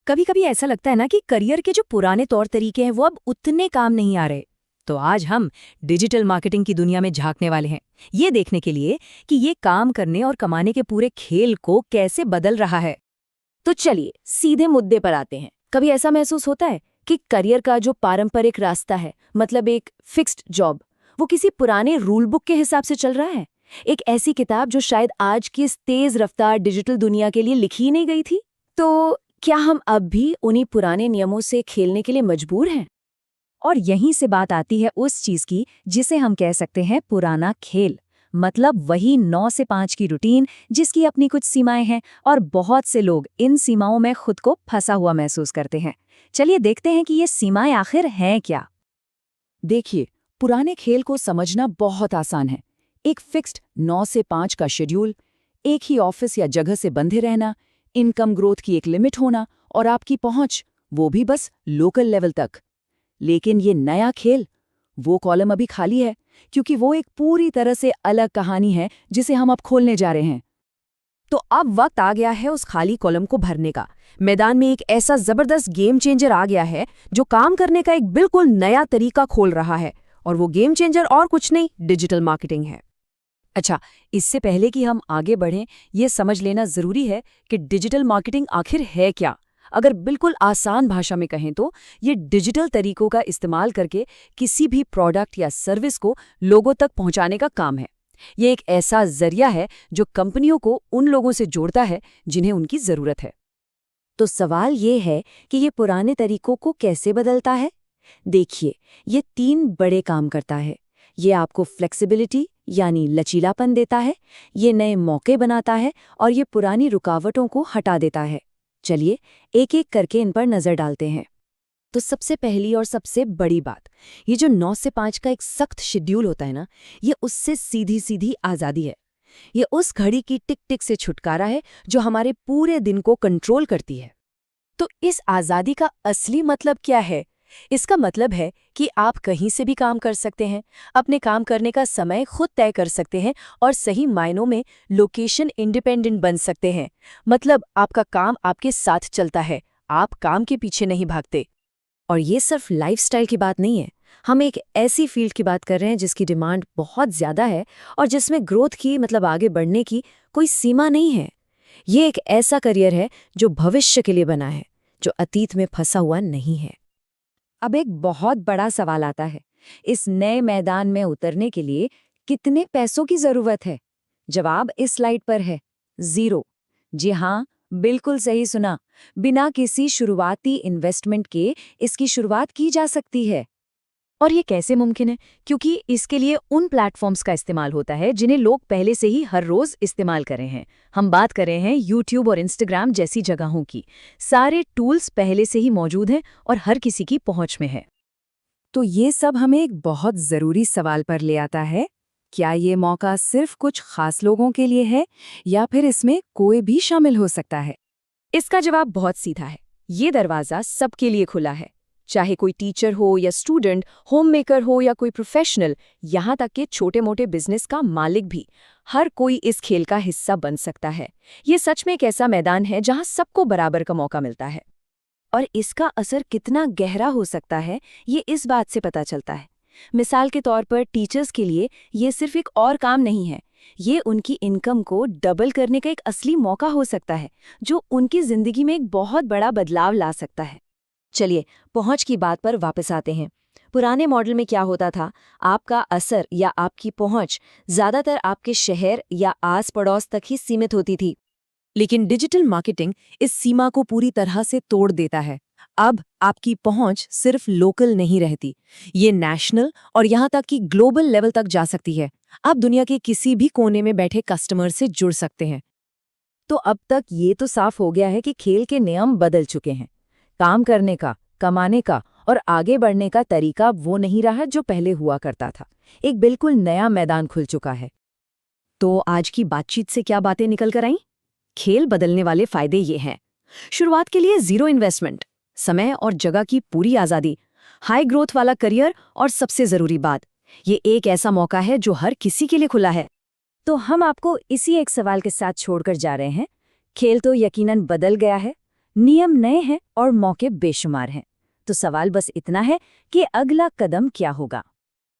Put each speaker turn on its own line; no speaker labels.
कभी कभी ऐसा लगता है ना कि करियर के जो पुराने तौर तरीके हैं वो अब उतने काम नहीं आ रहे। तो आज हम डिजिटल मार्केटिंग की दुनिया में झांकने वाले हैं, ये देखने के लिए कि ये काम करने और कमाने के पूरे खेल को कैसे बदल रहा है। तो चलिए सीधे मुद्दे पर आते हैं। कभी ऐसा महसूस होता है कि करियर का जो पारंपरिक रास्ता है, मतलब एक फिक्स्ड जॉब, वो किसी पुराने रूल बुक के हिसाब से चल रहा है? एक ऐसी किताब जो शायद आज की इस तेज रफ्तार डिजिटल दुनिया के लिए लिखी ही नहीं गई थी। तो क्या हम अब भी उन्हीं पुराने नियमों से खेलने के लिए मजबूर हैं? और यहीं से बात आती है उस चीज की जिसे हम कह सकते हैं पुराना खेल, मतलब वही 9 से 5 की रूटीन जिसकी अपनी कुछ सीमाएं हैं और बहुत से लोग इन सीमाओं में खुद को फंसा हुआ महसूस करते हैं। चलिए देखते हैं कि ये सीमाएं आखिर हैं क्या।
देखिए, पुराने खेल को समझना बहुत आसान है। एक फिक्स्ड 9 से 5 का शेड्यूल, एक ही ऑफिस या जगह से बंधे रहना, इनकम ग्रोथ की एक लिमिट होना और आपकी पहुंच, वो भी बस लोकल लेवल तक। लेकिन ये नया खेल, वो कॉलम अभी खाली है, क्योंकि वो एक पूरी तरह से अलग कहानी है जिसे हम अब खोलने जा रहे हैं।
तो अब वक्त आ गया है उस खाली कॉलम को भरने का। मैदान में एक ऐसा जबरदस्त गेम चेंजर आ गया है जो काम करने का एक बिल्कुल नया तरीका खोल रहा है, और वो गेम चेंजर और कुछ नहीं, डिजिटल मार्केटिंग है।
अच्छा, इससे पहले कि हम आगे बढ़ें, ये समझ लेना जरूरी है कि डिजिटल मार्केटिंग आखिर है क्या। अगर बिल्कुल आसान भाषा में कहें तो ये डिजिटल तरीकों का इस्तेमाल करके किसी भी प्रोडक्ट या सर्विस को लोगों तक पहुंचाने का काम है। ये एक ऐसा जरिया है जो कंपनियों को उन लोगों से जोड़ता है जिन्हें उनकी जरूरत है।
तो सवाल ये है कि ये पुराने तरीकों को कैसे बदलता है? देखिए, ये 3 बड़े काम करता है। ये आपको फ्लेक्सिबिलिटी यानी लचीलापन देता है, ये नए मौके बनाता है और ये पुरानी रुकावटों को हटा देता है। चलिए एक एक करके इन पर नजर डालते हैं। तो सबसे पहली और सबसे बड़ी बात, ये जो 9 से 5 का एक सख्त शेड्यूल होता है ना, ये उससे सीधी सीधी आज़ादी है। ये उस घड़ी की टिक टिक से छुटकारा है जो हमारे पूरे दिन को कंट्रोल करती है। तो इस आज़ादी का असली मतलब क्या है? इसका मतलब है कि आप कहीं से भी काम कर सकते हैं, अपने काम करने का समय खुद तय कर सकते हैं और सही मायनों में लोकेशन इंडिपेंडेंट बन सकते हैं। मतलब आपका काम आपके साथ चलता है, आप काम के पीछे नहीं भागते। और ये सिर्फ लाइफस्टाइल की बात नहीं है, हम एक ऐसी फील्ड की बात कर रहे हैं जिसकी डिमांड बहुत ज़्यादा है और जिसमें ग्रोथ की, मतलब आगे बढ़ने की, कोई सीमा नहीं है। ये एक ऐसा करियर है जो भविष्य के लिए बना है, जो अतीत में फंसा हुआ नहीं है। अब एक बहुत बड़ा सवाल आता है, इस नए मैदान में उतरने के लिए कितने पैसों की जरूरत है? जवाब इस स्लाइड पर है, 0। जी हाँ, बिल्कुल सही सुना। बिना किसी शुरुआती इन्वेस्टमेंट के इसकी शुरुआत की जा सकती है। और ये कैसे मुमकिन है? क्योंकि इसके लिए उन प्लेटफॉर्म्स का इस्तेमाल होता है जिन्हें लोग पहले से ही हर रोज इस्तेमाल कर रहे हैं। हम बात कर रहे हैं यूट्यूब और इंस्टाग्राम जैसी जगहों की। सारे टूल्स पहले से ही मौजूद हैं और हर किसी की पहुंच में है। तो ये सब हमें एक बहुत जरूरी सवाल पर ले आता है, क्या ये मौका सिर्फ कुछ खास लोगों के लिए है या फिर इसमें कोई भी शामिल हो सकता है? इसका जवाब बहुत सीधा है, ये दरवाज़ा सबके लिए खुला है। चाहे कोई टीचर हो या स्टूडेंट, होममेकर हो या कोई प्रोफेशनल, यहाँ तक कि छोटे मोटे बिजनेस का मालिक भी, हर कोई इस खेल का हिस्सा बन सकता है। ये सच में एक ऐसा मैदान है जहाँ सबको बराबर का मौका मिलता है। और इसका असर कितना गहरा हो सकता है, ये इस बात से पता चलता है। मिसाल के तौर पर टीचर्स के लिए ये सिर्फ एक और काम नहीं है, ये उनकी इनकम को डबल करने का एक असली मौका हो सकता है, जो उनकी जिंदगी में एक बहुत बड़ा बदलाव ला सकता है। चलिए पहुंच की बात पर वापस आते हैं। पुराने मॉडल में क्या होता था, आपका असर या आपकी पहुंच ज्यादातर आपके शहर या आस पड़ोस तक ही सीमित होती थी। लेकिन डिजिटल मार्केटिंग इस सीमा को पूरी तरह से तोड़ देता है। अब आपकी पहुंच सिर्फ लोकल नहीं रहती, ये नेशनल और यहाँ तक कि ग्लोबल लेवल तक जा सकती है। आप दुनिया के किसी भी कोने में बैठे कस्टमर से जुड़ सकते हैं। तो अब तक ये तो साफ हो गया है कि खेल के नियम बदल चुके हैं। काम करने का, कमाने का और आगे बढ़ने का तरीका वो नहीं रहा जो पहले हुआ करता था। एक बिल्कुल नया मैदान खुल चुका है। तो आज की बातचीत से क्या बातें निकल कर आईं? खेल बदलने वाले फायदे ये हैं। शुरुआत के लिए 0 इन्वेस्टमेंट, समय और जगह की पूरी आज़ादी, हाई ग्रोथ वाला करियर और सबसे ज़रूरी बात, ये एक ऐसा मौका है जो हर किसी के लिए खुला है। तो हम आपको इसी एक सवाल के साथ छोड़कर जा रहे हैं। खेल तो यकीनन बदल गया है, नियम नए हैं और मौके बेशुमार हैं। तो सवाल बस इतना है कि अगला कदम क्या होगा।